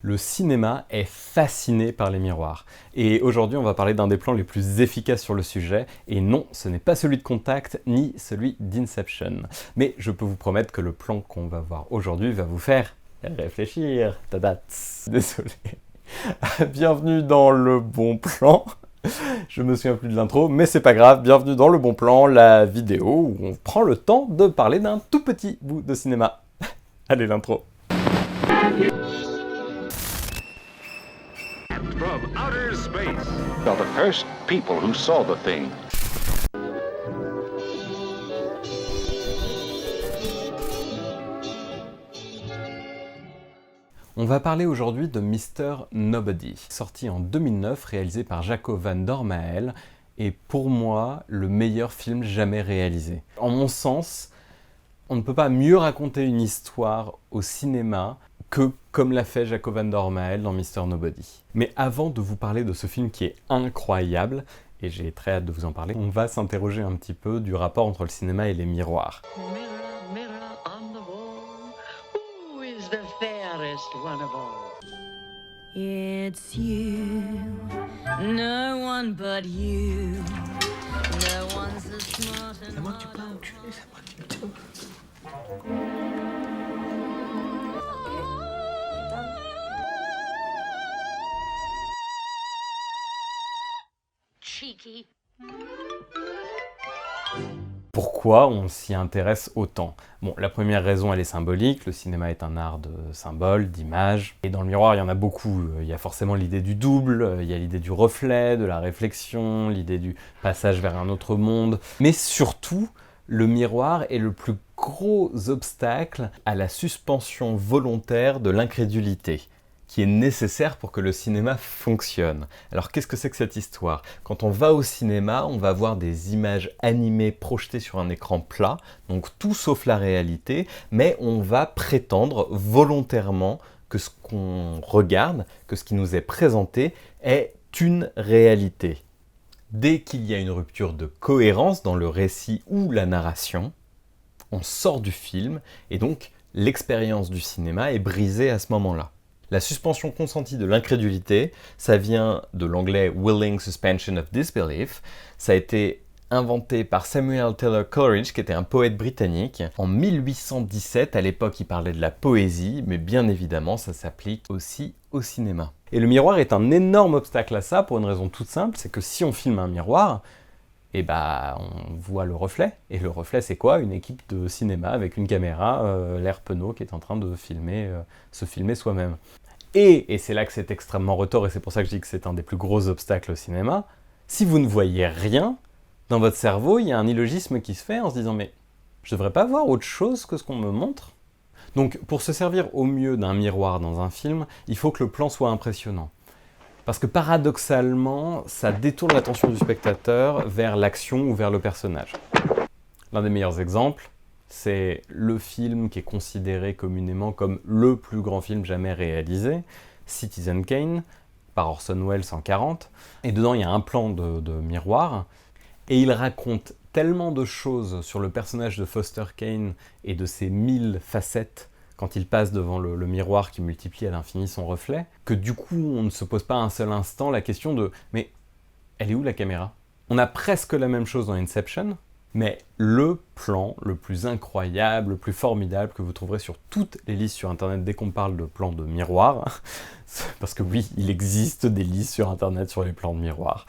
Le cinéma est fasciné par les miroirs. Et aujourd'hui, on va parler d'un des plans les plus efficaces sur le sujet. Et non, ce n'est pas celui de Contact, ni celui d'Inception. Mais je peux vous promettre que le plan qu'on va voir aujourd'hui va vous faire réfléchir. Tadat. Désolé. Bienvenue dans le bon plan. Je me souviens plus de l'intro, mais c'est pas grave. Bienvenue dans le bon plan, la vidéo où on prend le temps de parler d'un tout petit bout de cinéma. Allez, l'intro. From outer space are the first people who saw the thing. On va parler aujourd'hui de Mr. Nobody, sorti en 2009, réalisé par Jaco van Dormael, et pour moi, le meilleur film jamais réalisé. En mon sens, on ne peut pas mieux raconter une histoire au cinéma que comme l'a fait Jaco van Dormael dans Mr. Nobody. Mais avant de vous parler de ce film qui est incroyable, et j'ai très hâte de vous en parler, on va s'interroger un petit peu du rapport entre le cinéma et les miroirs. Mirror, mirror on the wall, who is the fairest one of all? It's you, no one but you. No one's as smart and C'est moi que tu parles, enculé, c'est moi qui me dis. cheeky. Pourquoi on s'y intéresse autant? Bon, la première raison, elle est symbolique. Le cinéma est un art de symboles, d'images. Et dans le miroir, il y en a beaucoup. Il y a forcément l'idée du double, il y a l'idée du reflet, de la réflexion, l'idée du passage vers un autre monde. Mais surtout, le miroir est le plus gros obstacle à la suspension volontaire de l'incrédulité, qui est nécessaire pour que le cinéma fonctionne. Alors qu'est-ce que c'est que cette histoire? Quand on va au cinéma, on va voir des images animées projetées sur un écran plat, donc tout sauf la réalité, mais on va prétendre volontairement que ce qu'on regarde, que ce qui nous est présenté est une réalité. Dès qu'il y a une rupture de cohérence dans le récit ou la narration, on sort du film et donc l'expérience du cinéma est brisée à ce moment-là. La suspension consentie de l'incrédulité, ça vient de l'anglais Willing Suspension of Disbelief. Ça a été inventé par Samuel Taylor Coleridge, qui était un poète britannique. En 1817, à l'époque, il parlait de la poésie, mais bien évidemment, ça s'applique aussi au cinéma. Et le miroir est un énorme obstacle à ça, pour une raison toute simple, c'est que si on filme un miroir, on voit le reflet. Et le reflet, c'est quoi? Une équipe de cinéma avec une caméra, l'air penaud, qui est en train de se filmer soi-même. Et c'est là que c'est extrêmement retors, et c'est pour ça que je dis que c'est un des plus gros obstacles au cinéma, si vous ne voyez rien, dans votre cerveau, il y a un illogisme qui se fait en se disant « mais je devrais pas voir autre chose que ce qu'on me montre ?» Donc pour se servir au mieux d'un miroir dans un film, il faut que le plan soit impressionnant. Parce que paradoxalement, ça détourne l'attention du spectateur vers l'action ou vers le personnage. L'un des meilleurs exemples, c'est le film qui est considéré communément comme le plus grand film jamais réalisé, Citizen Kane, par Orson Welles en 1940. Et dedans, il y a un plan de miroir, et il raconte tellement de choses sur le personnage de Foster Kane et de ses 1000 facettes quand il passe devant le miroir qui multiplie à l'infini son reflet, que du coup, on ne se pose pas un seul instant la question de « mais elle est où la caméra ?» On a presque la même chose dans Inception, mais le plan le plus incroyable, le plus formidable que vous trouverez sur toutes les listes sur internet dès qu'on parle de plans de miroir, parce que oui, il existe des listes sur internet sur les plans de miroir,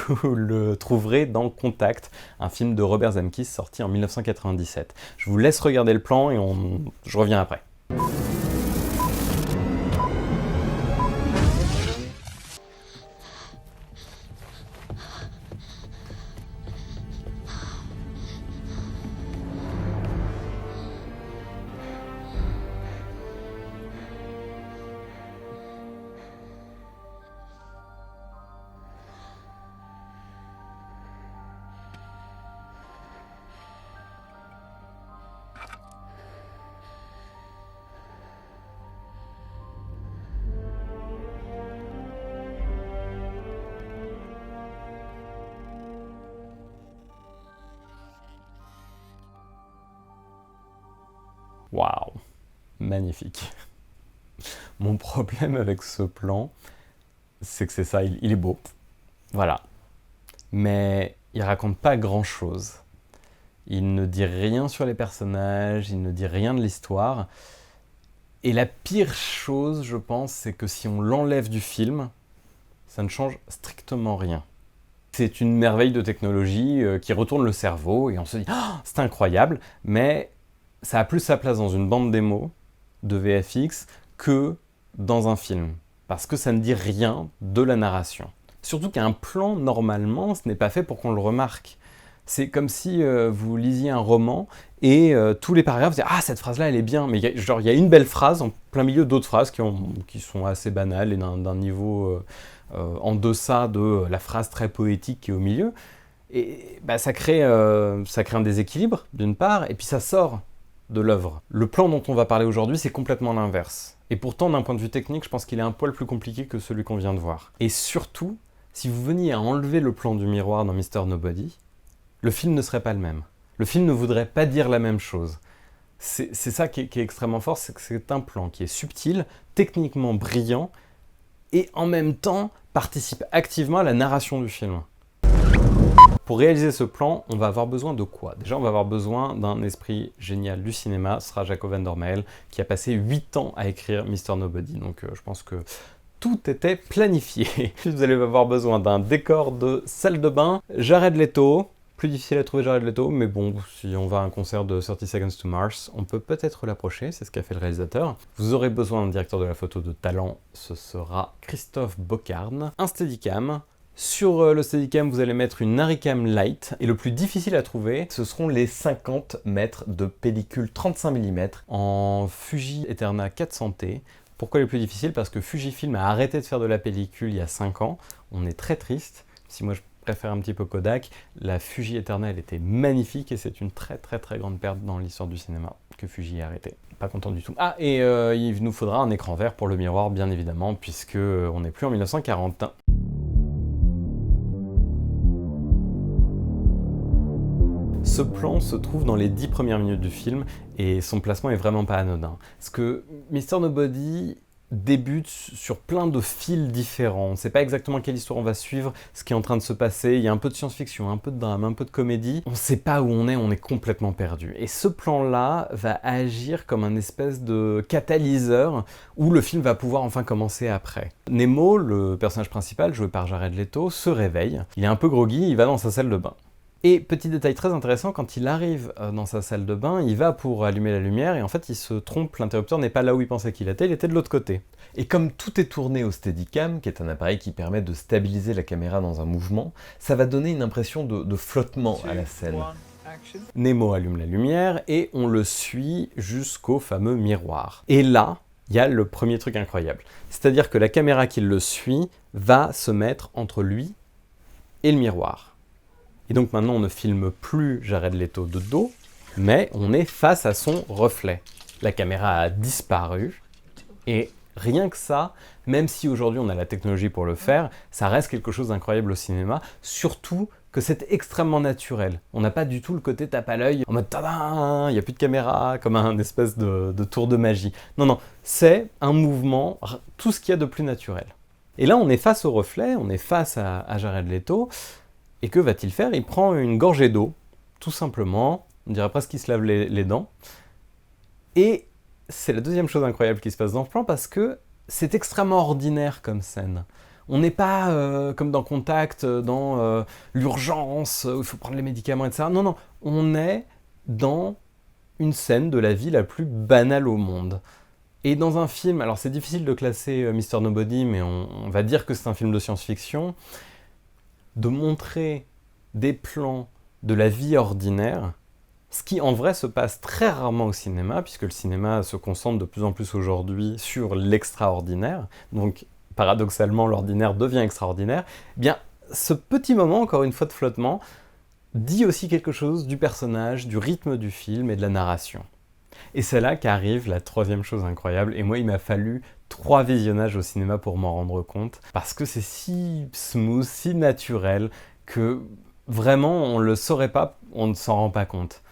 vous le trouverez dans Contact, un film de Robert Zemeckis sorti en 1997. Je vous laisse regarder le plan et je reviens après. Waouh, magnifique. Mon problème avec ce plan, c'est que c'est ça, il est beau. Voilà. Mais il raconte pas grand-chose. Il ne dit rien sur les personnages, il ne dit rien de l'histoire. Et la pire chose, je pense, c'est que si on l'enlève du film, ça ne change strictement rien. C'est une merveille de technologie qui retourne le cerveau et on se dit oh, « c'est incroyable », mais ça a plus sa place dans une bande démo de VFX que dans un film, parce que ça ne dit rien de la narration. Surtout qu'un plan, normalement, ce n'est pas fait pour qu'on le remarque. C'est comme si vous lisiez un roman et tous les paragraphes, vous dites « Ah, cette phrase-là, elle est bien », mais il y a une belle phrase en plein milieu d'autres phrases qui sont assez banales et d'un niveau en deçà de la phrase très poétique qui est au milieu. Et bah, ça crée un déséquilibre, d'une part, et puis ça sort de l'œuvre. Le plan dont on va parler aujourd'hui, c'est complètement l'inverse. Et pourtant, d'un point de vue technique, je pense qu'il est un poil plus compliqué que celui qu'on vient de voir. Et surtout, si vous veniez à enlever le plan du miroir dans Mr. Nobody, le film ne serait pas le même. Le film ne voudrait pas dire la même chose. C'est ça qui est extrêmement fort, c'est que c'est un plan qui est subtil, techniquement brillant, et en même temps participe activement à la narration du film. Pour réaliser ce plan, on va avoir besoin de quoi? Déjà, on va avoir besoin d'un esprit génial du cinéma, ce sera Jacob van der Meyl, qui a passé 8 ans à écrire Mr. Nobody, donc je pense que tout était planifié. Vous allez avoir besoin d'un décor de salle de bain, Jared Leto. Plus difficile à trouver Jared Leto, mais bon, si on va à un concert de 30 Seconds to Mars, on peut peut-être l'approcher, c'est ce qu'a fait le réalisateur. Vous aurez besoin d'un directeur de la photo de talent, ce sera Christophe Bocarn. Un Steadicam. Sur le Steadicam, vous allez mettre une Haricam Light, et le plus difficile à trouver, ce seront les 50 mètres de pellicule 35 mm en Fuji Eterna 400T. Pourquoi les plus difficiles? Parce que Fujifilm a arrêté de faire de la pellicule il y a 5 ans. On est très triste. Si moi je préfère un petit peu Kodak, la Fuji Eterna elle était magnifique et c'est une très grande perte dans l'histoire du cinéma que Fuji ait arrêté. Pas content du tout. Ah, et il nous faudra un écran vert pour le miroir, bien évidemment, puisque on n'est plus en 1940. Ce plan se trouve dans les 10 premières minutes du film et son placement est vraiment pas anodin. Parce que Mr. Nobody débute sur plein de fils différents. On ne sait pas exactement quelle histoire on va suivre, ce qui est en train de se passer. Il y a un peu de science-fiction, un peu de drame, un peu de comédie. On ne sait pas où on est complètement perdu. Et ce plan-là va agir comme un espèce de catalyseur où le film va pouvoir enfin commencer après. Nemo, le personnage principal, joué par Jared Leto, se réveille. Il est un peu groggy, il va dans sa salle de bain. Et petit détail très intéressant, quand il arrive dans sa salle de bain, il va pour allumer la lumière et en fait il se trompe, l'interrupteur n'est pas là où il pensait qu'il était, il était de l'autre côté. Et comme tout est tourné au Steadicam, qui est un appareil qui permet de stabiliser la caméra dans un mouvement, ça va donner une impression de flottement à la scène. Nemo allume la lumière et on le suit jusqu'au fameux miroir. Et là, il y a le premier truc incroyable. C'est-à-dire que la caméra qui le suit va se mettre entre lui et le miroir. Et donc maintenant, on ne filme plus Jared Leto de dos, mais on est face à son reflet. La caméra a disparu, et rien que ça, même si aujourd'hui on a la technologie pour le faire, ça reste quelque chose d'incroyable au cinéma, surtout que c'est extrêmement naturel. On n'a pas du tout le côté tape à l'œil, en mode tadam, il n'y a plus de caméra, comme un espèce de tour de magie. Non, non, c'est un mouvement, tout ce qu'il y a de plus naturel. Et là, on est face au reflet, on est face à Jared Leto. Et que va-t-il faire? Il prend une gorgée d'eau, tout simplement, on dirait presque qu'il se lave les dents. Et c'est la deuxième chose incroyable qui se passe dans ce plan, parce que c'est extrêmement ordinaire comme scène. On n'est pas comme dans Contact, dans l'urgence, où il faut prendre les médicaments, etc. Non, non, on est dans une scène de la vie la plus banale au monde. Et dans un film, alors c'est difficile de classer Mr. Nobody, mais on va dire que c'est un film de science-fiction, de montrer des plans de la vie ordinaire, ce qui en vrai se passe très rarement au cinéma, puisque le cinéma se concentre de plus en plus aujourd'hui sur l'extraordinaire, donc paradoxalement l'ordinaire devient extraordinaire. Eh bien, ce petit moment, encore une fois de flottement, dit aussi quelque chose du personnage, du rythme du film et de la narration. Et c'est là qu'arrive la troisième chose incroyable, et moi il m'a fallu 3 visionnages au cinéma pour m'en rendre compte, parce que c'est si smooth, si naturel, que vraiment on ne le saurait pas, on ne s'en rend pas compte.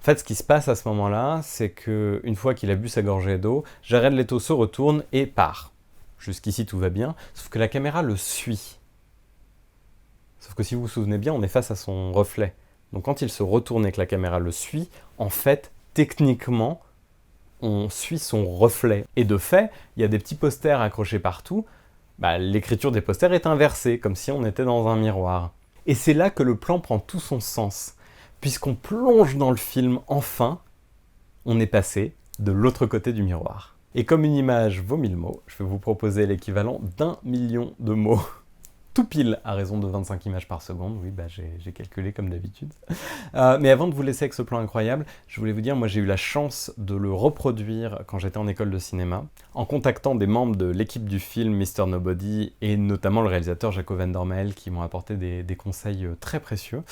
En fait, ce qui se passe à ce moment-là, c'est qu'une fois qu'il a bu sa gorgée d'eau, Jared Leto se retourne et part. Jusqu'ici, tout va bien, sauf que la caméra le suit. Sauf que si vous vous souvenez bien, on est face à son reflet. Donc quand il se retourne et que la caméra le suit, en fait, techniquement, on suit son reflet. Et de fait, il y a des petits posters accrochés partout. L'écriture des posters est inversée, comme si on était dans un miroir. Et c'est là que le plan prend tout son sens. Puisqu'on plonge dans le film, enfin, on est passé de l'autre côté du miroir. Et comme une image vaut 1000 mots, je vais vous proposer l'équivalent d'1 million de mots. Tout pile à raison de 25 images par seconde. Oui, j'ai calculé comme d'habitude. Mais avant de vous laisser avec ce plan incroyable, je voulais vous dire, moi j'ai eu la chance de le reproduire quand j'étais en école de cinéma, en contactant des membres de l'équipe du film Mr. Nobody, et notamment le réalisateur Jaco van der Mel, qui m'ont apporté des conseils très précieux.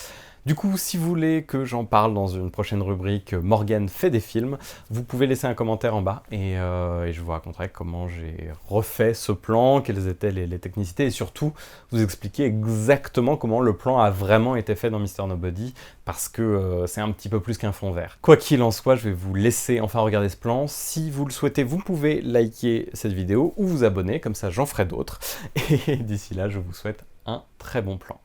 Du coup, si vous voulez que j'en parle dans une prochaine rubrique Morgan fait des films, vous pouvez laisser un commentaire en bas et je vous raconterai comment j'ai refait ce plan, quelles étaient les technicités et surtout vous expliquer exactement comment le plan a vraiment été fait dans Mr. Nobody parce que c'est un petit peu plus qu'un fond vert. Quoi qu'il en soit, je vais vous laisser enfin regarder ce plan. Si vous le souhaitez, vous pouvez liker cette vidéo ou vous abonner, comme ça j'en ferai d'autres. Et d'ici là, je vous souhaite un très bon plan.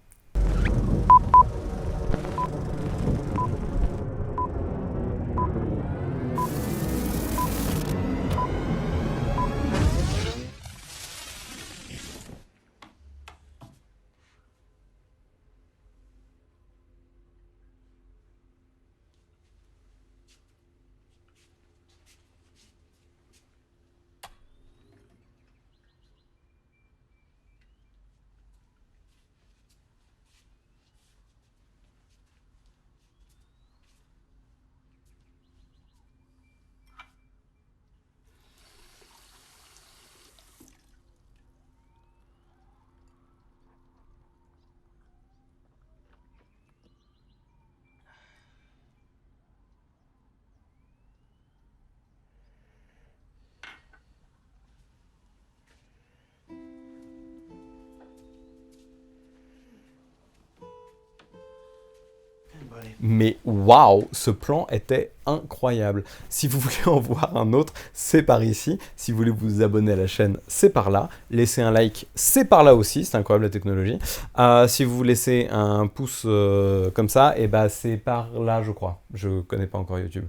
Mais waouh, ce plan était incroyable. Si vous voulez en voir un autre, c'est par ici. Si vous voulez vous abonner à la chaîne, c'est par là. Laissez un like, c'est par là aussi. C'est incroyable la technologie. Si vous laissez un pouce comme ça, et c'est par là, je crois. Je connais pas encore YouTube.